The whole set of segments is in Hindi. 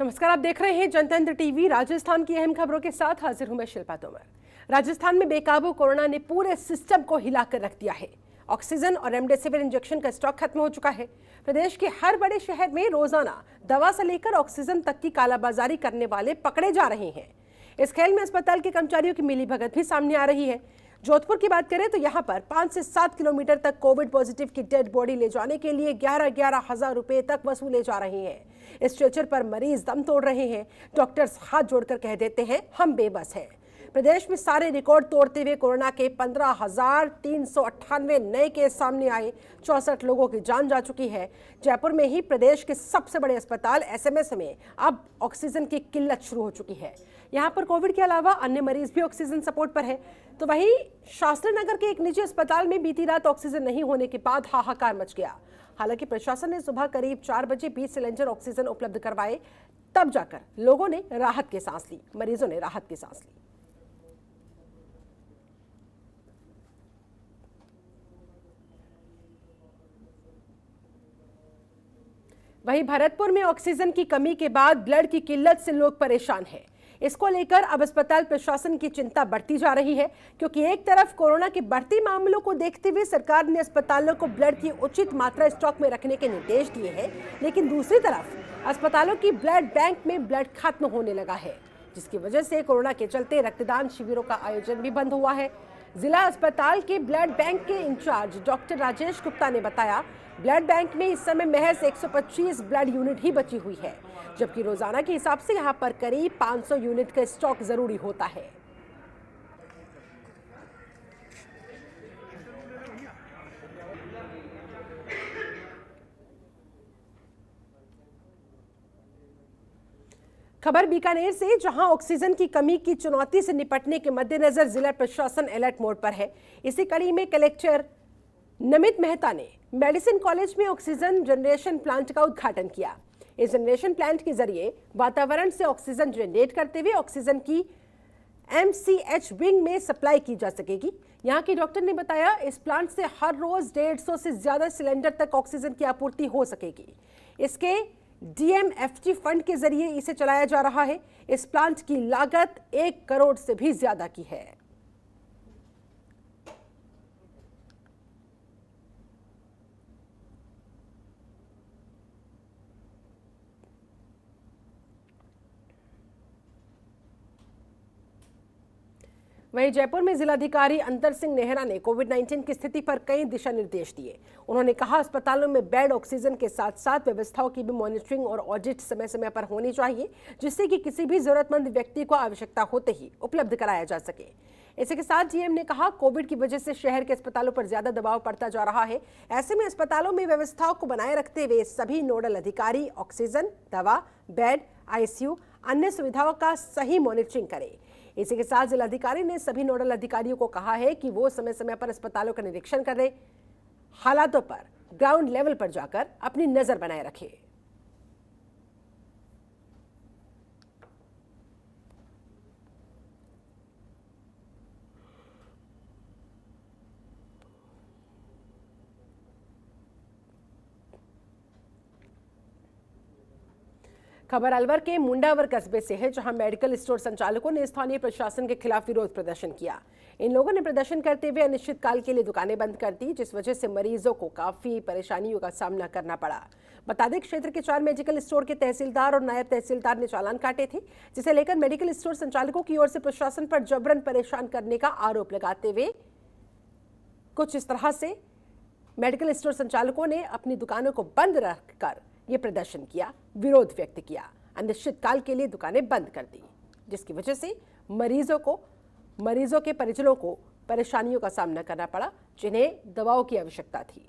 नमस्कार, आप देख रहे हैं जनतंत्र टीवी। राजस्थान की अहम खबरों के साथ हाजिर हूं मैं शिल्पा तोमर। राजस्थान में बेकाबू कोरोना ने पूरे सिस्टम को हिलाकर रख दिया है। ऑक्सीजन और रेमडेसिविर इंजेक्शन का स्टॉक खत्म हो चुका है। प्रदेश के हर बड़े शहर में रोजाना दवा से लेकर ऑक्सीजन तक की कालाबाजारी करने वाले पकड़े जा रहे हैं। इस खेल में अस्पताल के कर्मचारियों की मिलीभगत भी सामने आ रही है। जोधपुर की बात करें तो यहाँ पर 5 से 7 किलोमीटर तक कोविड पॉजिटिव की डेड बॉडी ले जाने के लिए 11-11 हजार रुपए तक वसूले जा रहे हैं। इस स्ट्रेचर पर मरीज दम तोड़ रहे हैं। डॉक्टर्स हाथ जोड़कर कह देते हैं हम बेबस हैं। प्रदेश में सारे रिकॉर्ड तोड़ते हुए कोरोना के 15,398 नए केस सामने आए। 64 लोगों की जान जा चुकी है। जयपुर में ही प्रदेश के सबसे बड़े अस्पताल एसएमएस में अब ऑक्सीजन की किल्लत शुरू हो चुकी है। यहाँ पर कोविड के अलावा अन्य मरीज भी ऑक्सीजन सपोर्ट पर है। तो वहीं शास्त्री नगर के एक निजी अस्पताल में बीती रात ऑक्सीजन नहीं होने के बाद हाहाकार मच गया। हालांकि प्रशासन ने सुबह करीब 4 बजे 20 सिलेंडर ऑक्सीजन उपलब्ध करवाए, तब जाकर लोगों ने राहत की सांस ली, मरीजों ने राहत की सांस ली। वहीं भरतपुर में ऑक्सीजन की कमी के बाद ब्लड की किल्लत से लोग परेशान हैं। इसको लेकर अब अस्पताल प्रशासन की चिंता बढ़ती जा रही है, क्योंकि एक तरफ कोरोना के बढ़ती मामलों को देखते हुए सरकार ने अस्पतालों को ब्लड की उचित मात्रा स्टॉक में रखने के निर्देश दिए हैं, लेकिन दूसरी तरफ अस्पतालों की ब्लड बैंक में ब्लड खत्म होने लगा है, जिसकी वजह से कोरोना के चलते रक्तदान शिविरों का आयोजन भी बंद हुआ है। जिला अस्पताल के ब्लड बैंक के इंचार्ज डॉक्टर राजेश गुप्ता ने बताया, ब्लड बैंक में इस समय महज 125 ब्लड यूनिट ही बची हुई है, जबकि रोजाना के हिसाब से यहाँ पर करीब 500 यूनिट का स्टॉक जरूरी होता है। खबर बीकानेर से, जहां ऑक्सीजन की कमी की चुनौती से निपटने के मद्देनजर जिला प्रशासन अलर्ट मोड पर है। इसी कड़ी में कलेक्टर नमित मेहता ने मेडिसिन कॉलेज में ऑक्सीजन जनरेशन प्लांट का उद्घाटन किया। इस जनरेशन प्लांट के जरिए वातावरण से ऑक्सीजन जनरेट करते हुए ऑक्सीजन की एमसीएच विंग में सप्लाई की जा सकेगी। यहाँ के डॉक्टर ने बताया, इस प्लांट से हर रोज 150 से ज्यादा सिलेंडर तक ऑक्सीजन की आपूर्ति हो सकेगी। इसके डीएमएफटी फंड के जरिए इसे चलाया जा रहा है। इस प्लांट की लागत 1 करोड़ से भी ज्यादा की है। वहीं जयपुर में जिलाधिकारी अंतर सिंह नेहरा ने कोविड-19 की स्थिति पर कई दिशा निर्देश दिए। उन्होंने कहा, अस्पतालों में बेड, ऑक्सीजन के साथ साथ व्यवस्थाओं की भी मॉनिटरिंग और ऑडिट समय समय पर होनी चाहिए, जिससे कि किसी भी जरूरतमंद व्यक्ति को आवश्यकता होते ही उपलब्ध कराया जा सके। इसी के साथ डीएम ने कहा, कोविड की वजह से शहर के अस्पतालों पर ज्यादा दबाव पड़ता जा रहा है। ऐसे में अस्पतालों में व्यवस्थाओं को बनाए रखते हुए सभी नोडल अधिकारी ऑक्सीजन, दवा, बेड, आईसीयू, अन्य सुविधाओं का सही मॉनिटरिंग करें। इसी के साथ जिलाधिकारी ने सभी नोडल अधिकारियों को कहा है कि वो समय समय पर अस्पतालों का निरीक्षण करें, हालातों पर ग्राउंड लेवल पर जाकर अपनी नजर बनाए रखें। खबर अलवर के मुंडावर कस्बे से है, जहां मेडिकल स्टोर संचालकों ने स्थानीय प्रशासन के खिलाफ विरोध प्रदर्शन किया। इन लोगों ने प्रदर्शन करते हुए अनिश्चितकाल के लिए दुकानें बंद कर दी, जिस वजह से मरीजों को काफी परेशानियों का सामना करना पड़ा। बता दें, क्षेत्र के 4 मेडिकल स्टोर के तहसीलदार और नायब तहसीलदार ने चालान काटे थे, जिसे लेकर मेडिकल स्टोर संचालकों की ओर से प्रशासन पर जबरन परेशान करने का आरोप लगाते हुए कुछ इस तरह से मेडिकल स्टोर संचालकों ने अपनी दुकानों को बंद रखकर ये प्रदर्शन किया, विरोध व्यक्त किया, अनिश्चितकाल के लिए दुकानें बंद कर दी, जिसकी वजह से मरीजों के परिजनों को परेशानियों का सामना करना पड़ा, जिन्हें दवाओं की आवश्यकता थी।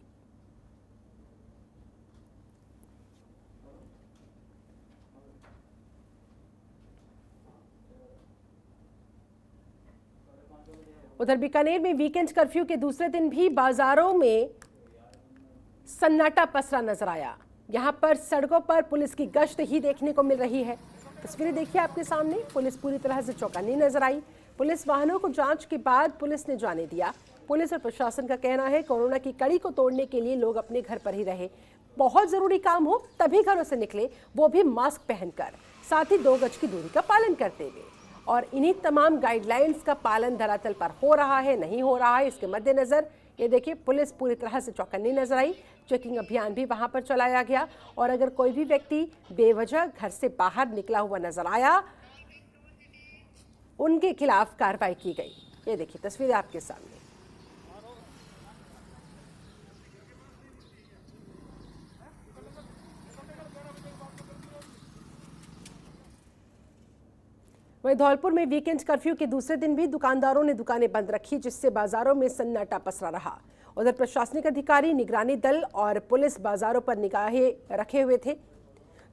उधर बीकानेर में वीकेंड कर्फ्यू के दूसरे दिन भी बाजारों में सन्नाटा पसरा नजर आया। यहां पर सड़कों पर पुलिस की गश्त ही देखने को मिल रही है। तस्वीरें देखिए आपके सामने, पुलिस पूरी तरह से चौकन्नी नजर आई। पुलिस वाहनों को जांच के बाद पुलिस ने जाने दिया। पुलिस और प्रशासन का कहना है, कोरोना की कड़ी को तोड़ने के लिए लोग अपने घर पर ही रहे। बहुत जरूरी काम हो तभी घरों से निकले, वो भी मास्क पहनकर। साथ ही 2 गज की दूरी का पालन करते हुए। और इन्हीं तमाम गाइडलाइंस का पालन धरातल पर हो रहा है नहीं हो रहा है, इसके मद्देनजर ये देखिए पुलिस पूरी तरह से चौकन्नी नजर आई। चेकिंग अभियान भी वहां पर चलाया गया और अगर कोई भी व्यक्ति बेवजह घर से बाहर निकला हुआ नजर आया, उनके खिलाफ कार्रवाई की गई। ये देखिए तस्वीरें आपके सामने। वहीं धौलपुर में वीकेंड कर्फ्यू के दूसरे दिन भी दुकानदारों ने दुकानें बंद रखी, जिससे बाजारों में सन्नाटा पसरा रहा। उधर प्रशासनिक अधिकारी, निगरानी दल और पुलिस बाजारों पर निगाहें रखे हुए थे।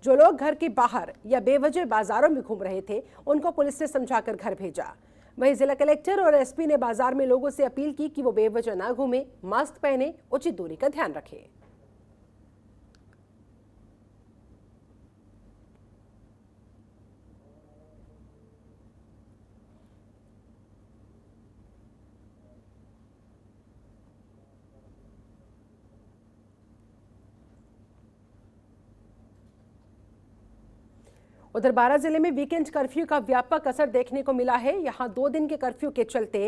जो लोग घर के बाहर या बेवजह बाजारों में घूम रहे थे, उनको पुलिस ने समझाकर घर भेजा। वहीं जिला कलेक्टर और एसपी ने बाजार में लोगों से अपील की कि वो बेवजह ना घूमें, मास्क पहने, उचित दूरी का ध्यान रखें। उधर बारां जिले में वीकेंड कर्फ्यू का व्यापक असर देखने को मिला है। यहां 2 दिन के कर्फ्यू के चलते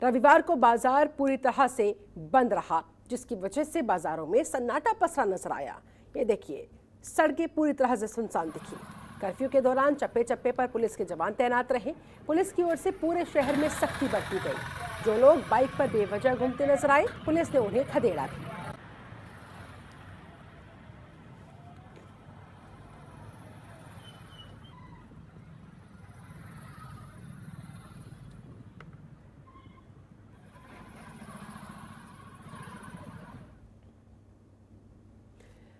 रविवार को बाजार पूरी तरह से बंद रहा, जिसकी वजह से बाजारों में सन्नाटा पसरा नजर आया। ये देखिए सड़कें पूरी तरह से सुनसान दिखी। कर्फ्यू के दौरान चप्पे चप्पे पर पुलिस के जवान तैनात रहे। पुलिस की ओर से पूरे शहर में सख्ती बरती गई। जो लोग बाइक पर बेवजह घूमते नजर आए, पुलिस ने उन्हें खदेड़ा भी।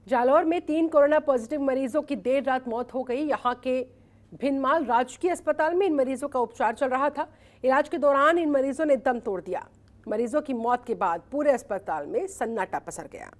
जालौर में 3 कोरोना पॉजिटिव मरीजों की देर रात मौत हो गई। यहां के भिनमाल राजकीय अस्पताल में इन मरीजों का उपचार चल रहा था। इलाज के दौरान इन मरीजों ने दम तोड़ दिया। मरीजों की मौत के बाद पूरे अस्पताल में सन्नाटा पसर गया।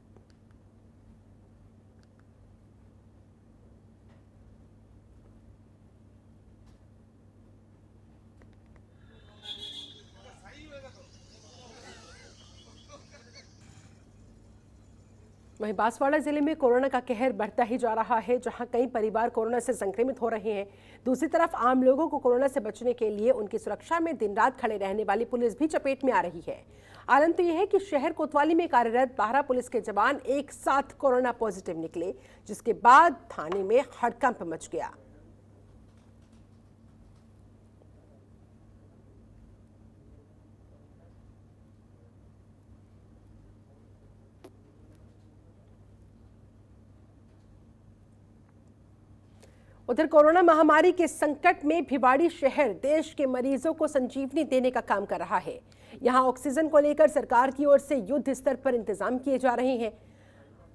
वहीं बांसवाड़ा जिले में कोरोना का कहर बढ़ता ही जा रहा है, जहां कई परिवार कोरोना से संक्रमित हो रहे हैं। दूसरी तरफ आम लोगों को कोरोना से बचने के लिए उनकी सुरक्षा में दिन रात खड़े रहने वाली पुलिस भी चपेट में आ रही है। आलम तो यह है कि शहर कोतवाली में कार्यरत 12 पुलिस के जवान एक साथ कोरोना पॉजिटिव निकले, जिसके बाद थाने में हड़कंप मच गया। उधर कोरोना महामारी के संकट में भिवाड़ी शहर देश के मरीजों को संजीवनी देने का काम कर रहा है। यहां ऑक्सीजन को लेकर सरकार की ओर से युद्ध स्तर पर इंतजाम किए जा रहे हैं।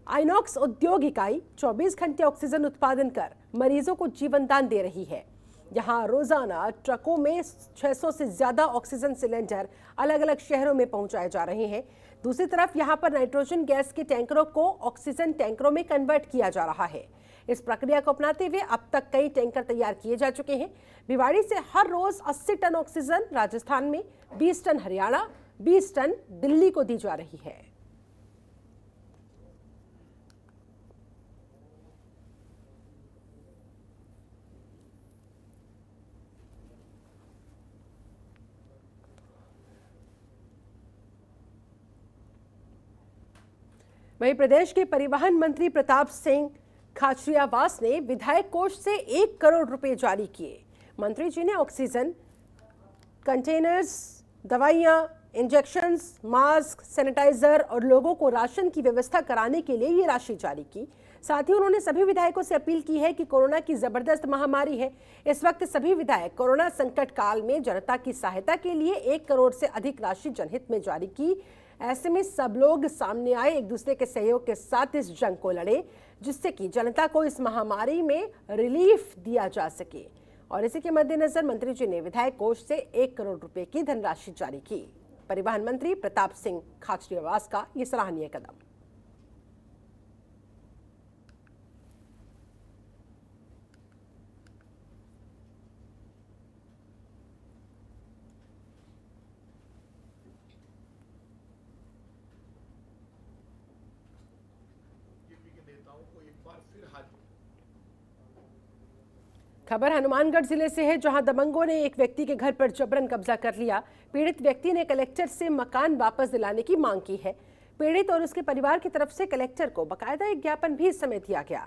आइनॉक्स उद्योग इकाई 24 घंटे ऑक्सीजन उत्पादन कर मरीजों को जीवन दान दे रही है। यहां रोजाना ट्रकों में 600 से ज्यादा ऑक्सीजन सिलेंडर अलग अलग शहरों में पहुंचाए जा रहे हैं। दूसरी तरफ यहां पर नाइट्रोजन गैस के टैंकरों को ऑक्सीजन टैंकरों में कन्वर्ट किया जा रहा है। इस प्रक्रिया को अपनाते हुए अब तक कई टैंकर तैयार किए जा चुके हैं। भिवाड़ी से हर रोज 80 टन ऑक्सीजन राजस्थान में, 20 टन हरियाणा, 20 टन दिल्ली को दी जा रही है। वहीं प्रदेश के परिवहन मंत्री प्रताप सिंह खाचरियावास ने विधायक कोष से 1 करोड़ रुपए जारी किए। मंत्री जी ने ऑक्सीजन कंटेनर्स, दवाइयां, इंजेक्शंस, मास्क, सैनिटाइजर और लोगों को राशन की व्यवस्था कराने के लिए ये राशि जारी की। साथ ही उन्होंने सभी विधायकों से अपील की है कि कोरोना की जबरदस्त महामारी है। इस वक्त सभी विधायक कोरोना संकट काल में जनता की सहायता के लिए 1 करोड़ से अधिक राशि जनहित में जारी की। ऐसे में सब लोग सामने आए, एक दूसरे के सहयोग के साथ इस जंग को लड़े, जिससे कि जनता को इस महामारी में रिलीफ दिया जा सके। और इसी के मद्देनजर मंत्री जी ने विधायक कोष से 1 करोड़ रुपए की धनराशि जारी की। परिवहन मंत्री प्रताप सिंह खाचरियावास का ये सराहनीय कदम। खबर हनुमानगढ़ जिले से है, जहां दबंगों ने एक व्यक्ति के घर पर जबरन कब्जा कर लिया। पीड़ित व्यक्ति ने कलेक्टर से मकान वापस दिलाने की मांग की है। पीड़ित और उसके परिवार की तरफ से कलेक्टर को बकायदा एक ज्ञापन भी इस समय दिया गया।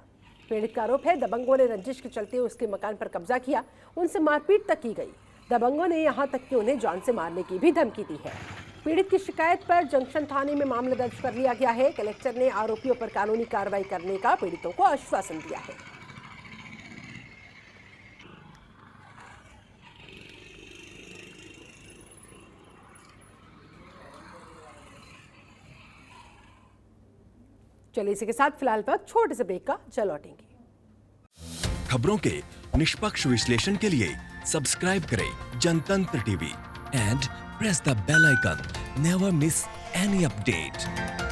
पीड़ित का आरोप है दबंगों ने रंजिश के चलते उसके मकान पर कब्जा किया, उनसे मारपीट तक की गई। दबंगों ने यहां तक कि उन्हें जान से मारने की भी धमकी दी है। पीड़ित की शिकायत पर जंक्शन थाने में मामला दर्ज कर लिया गया है। कलेक्टर ने आरोपियों पर कानूनी कार्रवाई करने का पीड़ितों को आश्वासन दिया है। चलिए इसी के साथ फिलहाल वक्त छोटे से ब्रेक का, चल लौटेंगे। खबरों के निष्पक्ष विश्लेषण के लिए सब्सक्राइब करें Jantantra TV and press the bell icon. Never miss any update.